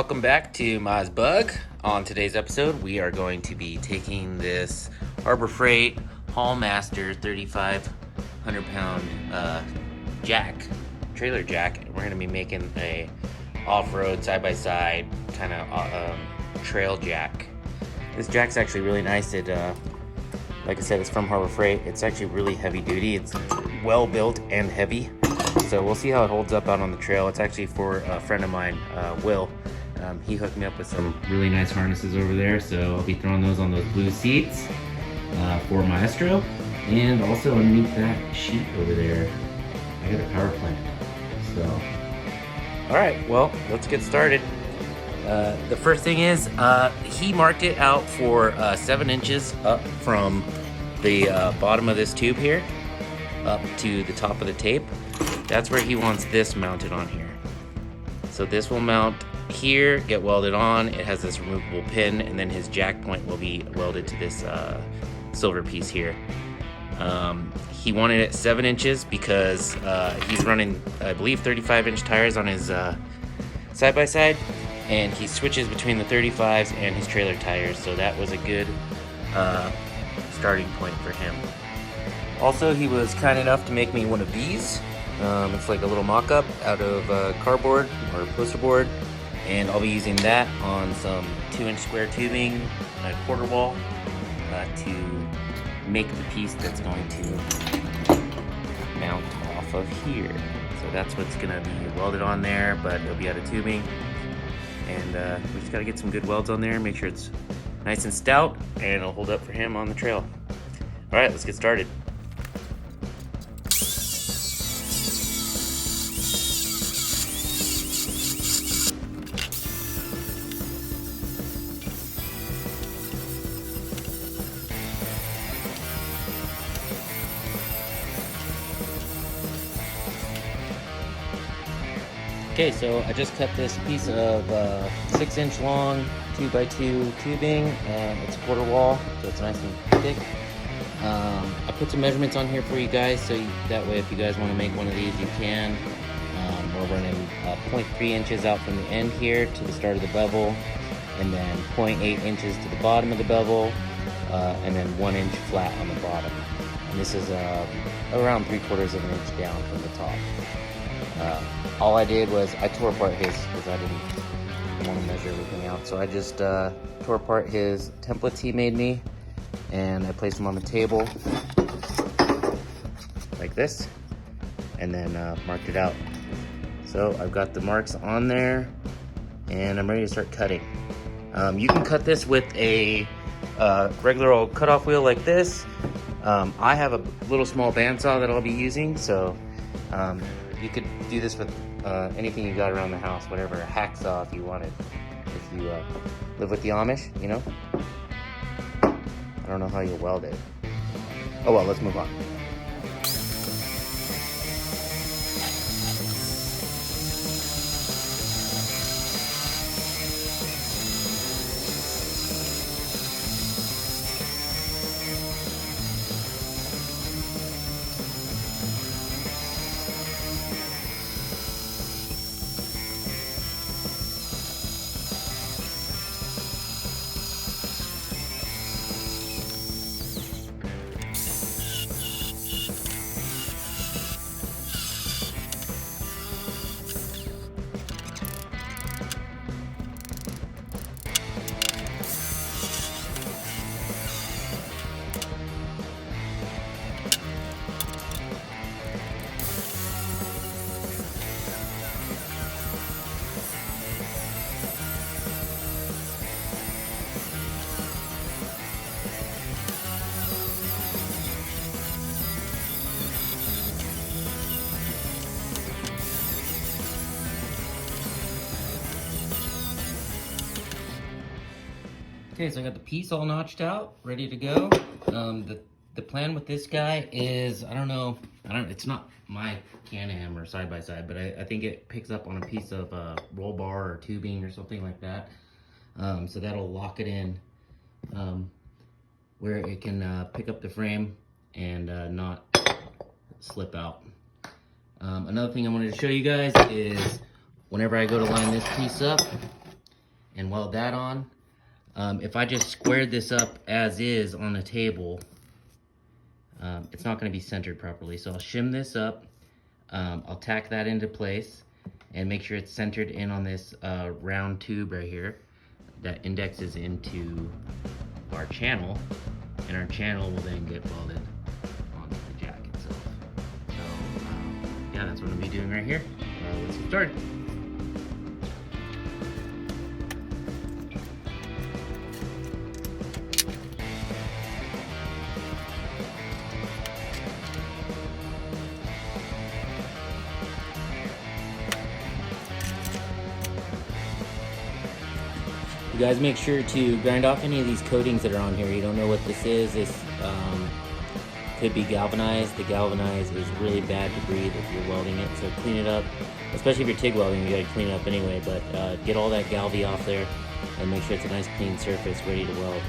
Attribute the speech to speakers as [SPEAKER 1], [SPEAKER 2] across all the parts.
[SPEAKER 1] welcome back to MiahsBug. On today's episode, we are going to be taking this Harbor Freight Haulmaster 3,500 pound trailer jack, and we're going to be making a off-road side-by-side kind of trail jack. This jack's actually really nice. It like I said, it's from Harbor Freight. It's actually really heavy duty. It's well built and heavy. So we'll see how it holds up out on the trail. It's actually for a friend of mine, Will. He hooked me up with some really nice harnesses over there. So I'll be throwing those on those blue seats for Maestro. And also underneath that sheet over there, I got a power plant. So, all right, well, let's get started. The first thing is, he marked it out for 7 inches up from the bottom of this tube here, up to the top of the tape. That's where he wants this mounted on here. So this will mount here, get welded on. It has this removable pin, and then his jack point will be welded to this silver piece here. He wanted it 7 inches because he's running, I believe, 35-inch tires on his side-by-side, and he switches between the 35s and his trailer tires, so that was a good starting point for him. Also, he was kind enough to make me one of these. It's like a little mock-up out of cardboard or poster board, and I'll be using that on some 2-inch square tubing and a quarter wall to make the piece that's going to mount off of here. So that's what's gonna be welded on there, but it'll be out of tubing, and we just gotta get some good welds on there, make sure it's nice and stout, and it'll hold up for him on the trail. All right, let's get started. Okay, so I just cut this piece of 6-inch long 2x2 tubing. It's a quarter wall, so it's nice and thick. I put some measurements on here for you guys, so that way if you guys want to make one of these, you can. We're running 0.3 inches out from the end here to the start of the bevel, and then 0.8 inches to the bottom of the bevel, and then 1 inch flat on the bottom. And this is around 3/4 of an inch down from the top. All I did was I tore apart his, because I didn't want to measure everything out. So I just tore apart his templates he made me, and I placed them on the table like this, and then marked it out. So I've got the marks on there, and I'm ready to start cutting. You can cut this with a regular old cutoff wheel like this. I have a little small bandsaw that I'll be using, so you could do this with anything you got around the house, whatever, a hacksaw if you wanted. If you live with the Amish, you know? I don't know how you weld it. Oh well, let's move on. Okay, so I got the piece all notched out, ready to go. The plan with this guy is, it's not my Can-Am or side-by-side, but I think it picks up on a piece of roll bar or tubing or something like that. So that'll lock it in where it can pick up the frame and not slip out. Another thing I wanted to show you guys is whenever I go to line this piece up, and weld that on. If I just squared this up as is on the table, it's not going to be centered properly. So I'll shim this up, I'll tack that into place, and make sure it's centered in on this round tube right here that indexes into our channel, and our channel will then get welded onto the jack itself. So yeah, that's what I'm going to be doing right here. Let's get started. You guys make sure to grind off any of these coatings that are on here. You don't know what this is. This could be galvanized. The galvanized is really bad to breathe if you're welding it, so clean it up. Especially if you're TIG welding, you gotta clean it up anyway, but get all that galvy off there and make sure it's a nice clean surface ready to weld.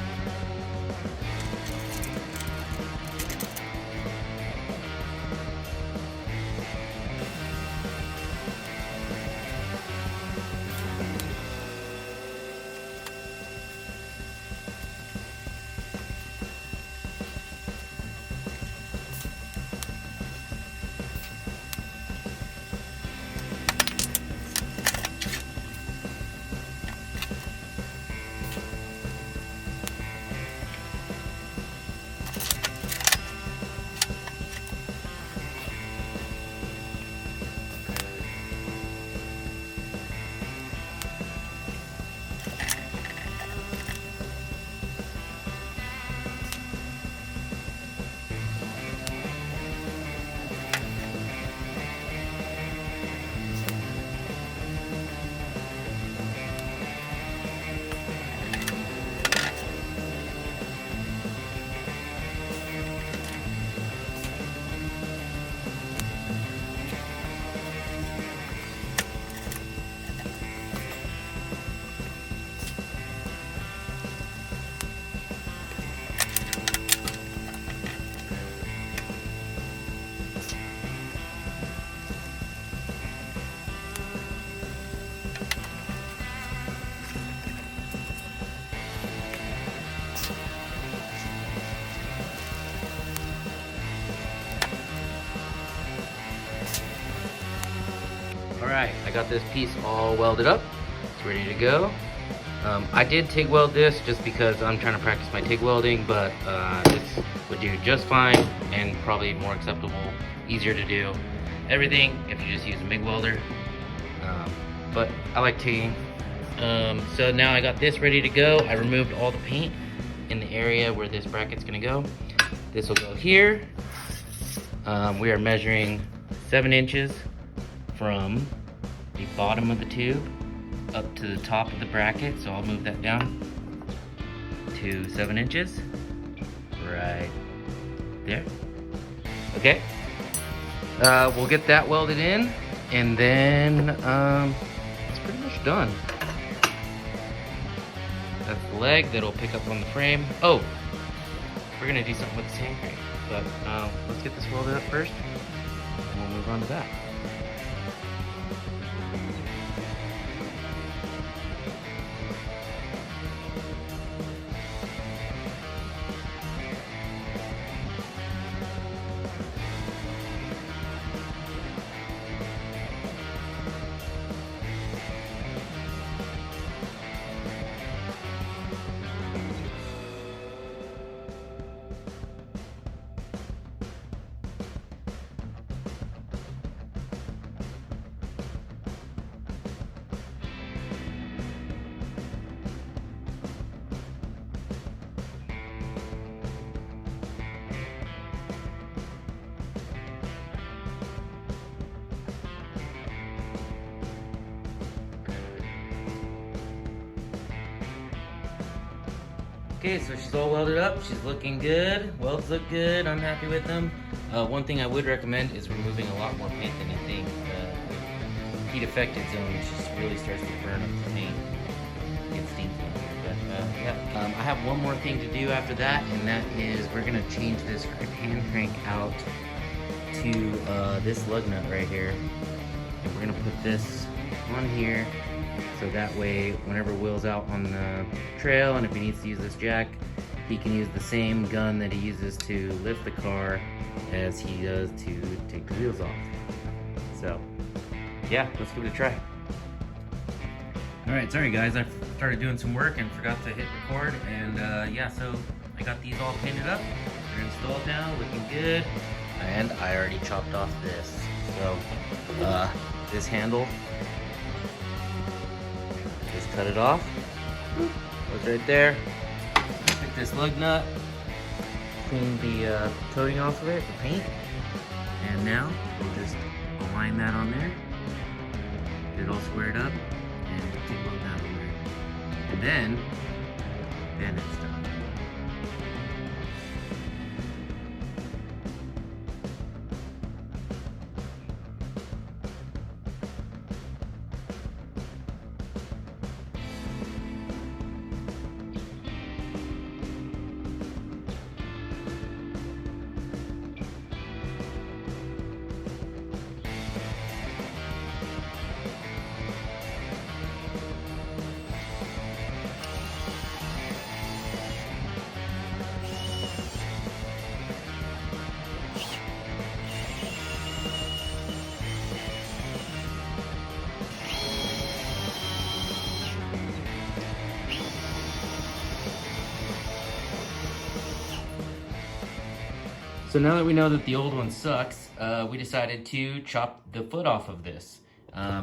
[SPEAKER 1] Alright, I got this piece all welded up. It's ready to go. I did TIG weld this just because I'm trying to practice my TIG welding, but this would do just fine and probably more acceptable, easier to do everything if you just use a MIG welder. But I like TIGging. So now I got this ready to go. I removed all the paint in the area where this bracket's gonna go. This will go here. We are measuring 7 inches from the bottom of the tube up to the top of the bracket, so I'll move that down to 7 inches right there. Okay, we'll get that welded in, and then it's pretty much done. That's the leg that'll pick up on the frame. Oh, we're gonna do something with this hand crank, but let's get this welded up first, and we'll move on to that. Okay, so she's all welded up. She's looking good. Welds look good. I'm happy with them. One thing I would recommend is removing a lot more paint than you think. The heat affected zone just really starts to burn up the paint. It steams in here. But yeah, I have one more thing to do after that, and that is we're gonna change this hand crank out to this lug nut right here. And we're gonna put this on here So that way, whenever Will's out on the trail and if he needs to use this jack, he can use the same gun that he uses to lift the car as he does to take the wheels off. So, yeah, let's give it a try. Alright, sorry guys, I started doing some work and forgot to hit record, and yeah, so I got these all painted up. They're installed now, looking good. And I already chopped off this. So, this handle, just cut it off. Goes right there. Pick this lug nut, clean the coating off of it, the paint. And now, we'll just align that on there. Get it all squared up. And take a look down on there. And then it's done. So now that we know that the old one sucks, we decided to chop the foot off of this.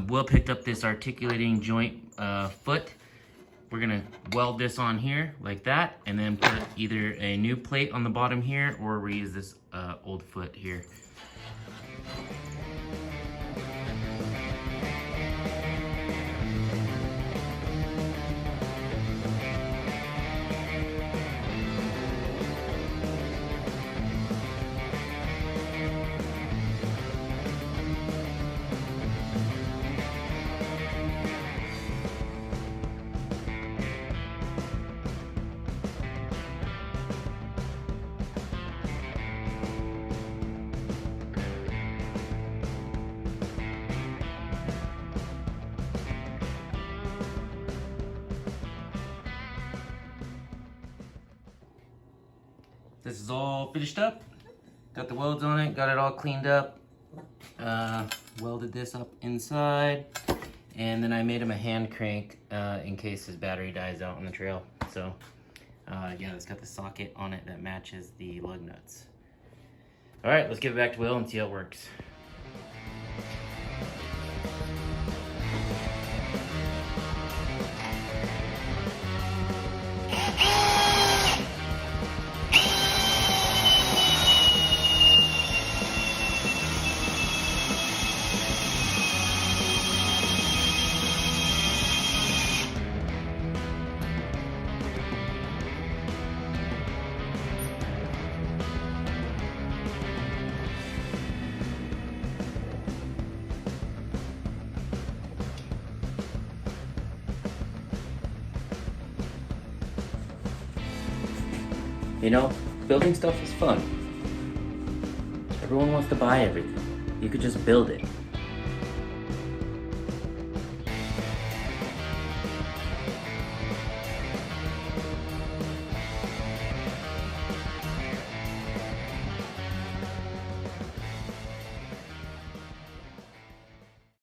[SPEAKER 1] Will picked up this articulating joint foot. We're gonna weld this on here like that, and then put either a new plate on the bottom here or reuse this old foot here. This is all finished up. Got the welds on it, got it all cleaned up. Welded this up inside. And then I made him a hand crank in case his battery dies out on the trail. So yeah, it's got the socket on it that matches the lug nuts. All right, let's give it back to Will and see how it works. You know, building stuff is fun. Everyone wants to buy everything. You could just build it.